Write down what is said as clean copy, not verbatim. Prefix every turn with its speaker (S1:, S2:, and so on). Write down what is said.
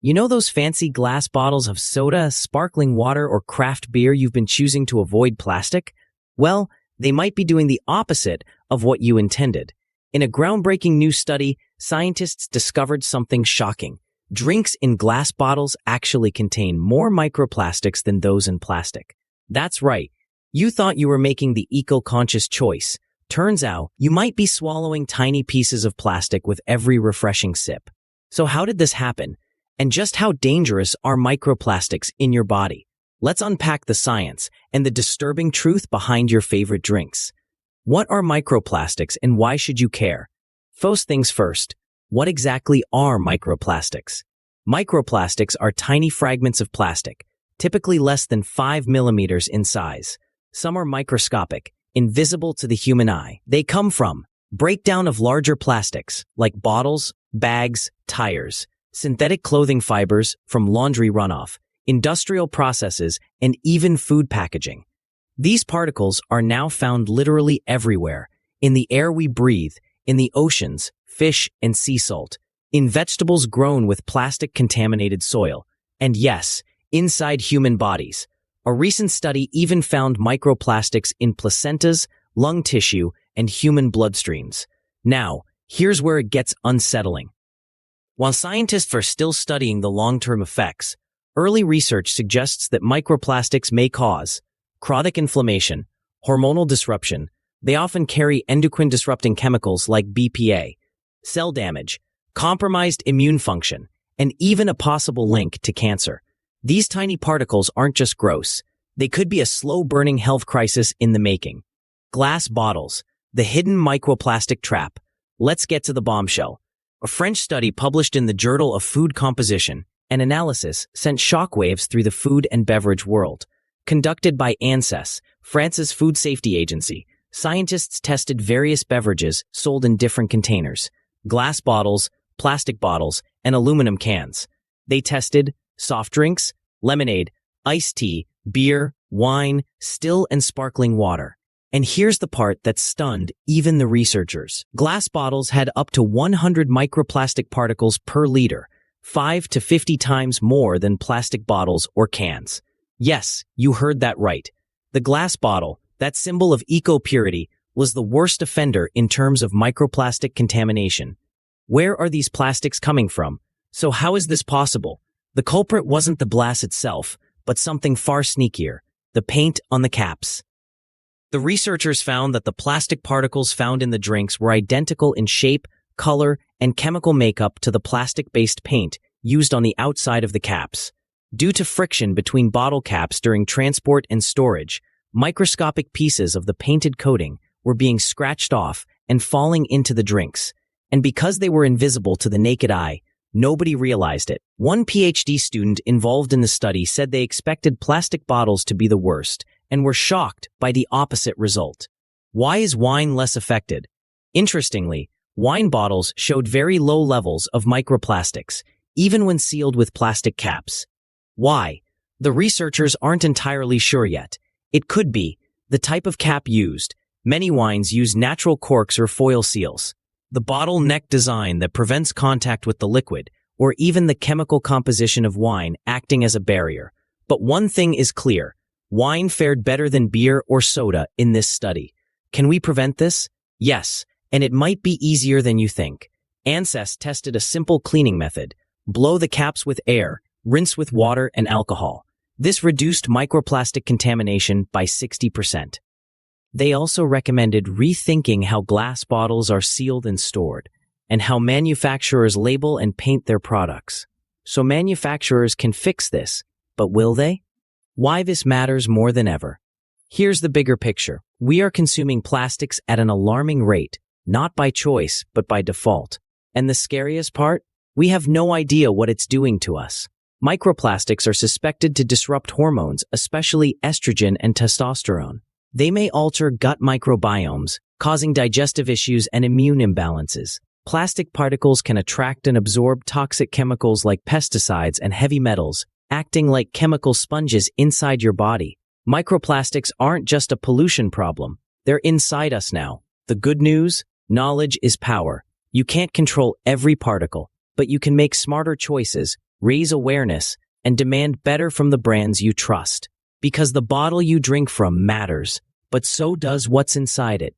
S1: You know those fancy glass bottles of soda, sparkling water, or craft beer you've been choosing to avoid plastic? Well, they might be doing the opposite of what you intended. In a groundbreaking new study, scientists discovered something shocking. Drinks in glass bottles actually contain more microplastics than those in plastic. That's right. You thought you were making the eco-conscious choice. Turns out, you might be swallowing tiny pieces of plastic with every refreshing sip. So how did this happen? And just how dangerous are microplastics in your body? Let's unpack the science and the disturbing truth behind your favorite drinks. What are microplastics and why should you care? First things first, what exactly are microplastics? Microplastics are tiny fragments of plastic, typically less than 5 millimeters in size. Some are microscopic, invisible to the human eye. They come from breakdown of larger plastics like bottles, bags, tires, synthetic clothing fibers from laundry runoff, industrial processes, and even food packaging. These particles are now found literally everywhere, in the air we breathe, in the oceans, fish and sea salt, in vegetables grown with plastic-contaminated soil, and yes, inside human bodies. A recent study even found microplastics in placentas, lung tissue, and human bloodstreams. Now, here's where it gets unsettling. While scientists are still studying the long-term effects, early research suggests that microplastics may cause chronic inflammation, hormonal disruption. They often carry endocrine-disrupting chemicals like BPA, cell damage, compromised immune function, and even a possible link to cancer. These tiny particles aren't just gross. They could be a slow-burning health crisis in the making. Glass bottles, the hidden microplastic trap. Let's get to the bombshell. A French study published in the Journal of Food Composition and Analysis sent shockwaves through the food and beverage world. Conducted by ANSES, France's food safety agency, scientists tested various beverages sold in different containers: glass bottles, plastic bottles, and aluminum cans. They tested soft drinks, lemonade, iced tea, beer, wine, still and sparkling water. And here's the part that stunned even the researchers. Glass bottles had up to 100 microplastic particles per liter, 5 to 50 times more than plastic bottles or cans. Yes, you heard that right. The glass bottle, that symbol of eco-purity, was the worst offender in terms of microplastic contamination. Where are these plastics coming from? So how is this possible? The culprit wasn't the glass itself, but something far sneakier: the paint on the caps. The researchers found that the plastic particles found in the drinks were identical in shape, color, and chemical makeup to the plastic-based paint used on the outside of the caps. Due to friction between bottle caps during transport and storage, microscopic pieces of the painted coating were being scratched off and falling into the drinks. And because they were invisible to the naked eye, nobody realized it. One PhD student involved in the study said they expected plastic bottles to be the worst and were shocked by the opposite result. Why is wine less affected? Interestingly, wine bottles showed very low levels of microplastics, even when sealed with plastic caps. Why? The researchers aren't entirely sure yet. It could be the type of cap used. Many wines use natural corks or foil seals, the bottle neck design that prevents contact with the liquid, or even the chemical composition of wine acting as a barrier. But one thing is clear: wine fared better than beer or soda in this study. Can we prevent this? Yes, and it might be easier than you think. ANSES tested a simple cleaning method: blow the caps with air, rinse with water and alcohol. This reduced microplastic contamination by 60%. They also recommended rethinking how glass bottles are sealed and stored, and how manufacturers label and paint their products. So manufacturers can fix this, but will they? Why this matters more than ever. Here's the bigger picture. We are consuming plastics at an alarming rate, not by choice, but by default. And the scariest part? We have no idea what it's doing to us. Microplastics are suspected to disrupt hormones, especially estrogen and testosterone. They may alter gut microbiomes, causing digestive issues and immune imbalances. Plastic particles can attract and absorb toxic chemicals like pesticides and heavy metals, acting like chemical sponges inside your body. Microplastics aren't just a pollution problem. They're inside us now. The good news? Knowledge is power. You can't control every particle, but you can make smarter choices, raise awareness, and demand better from the brands you trust. Because the bottle you drink from matters, but so does what's inside it.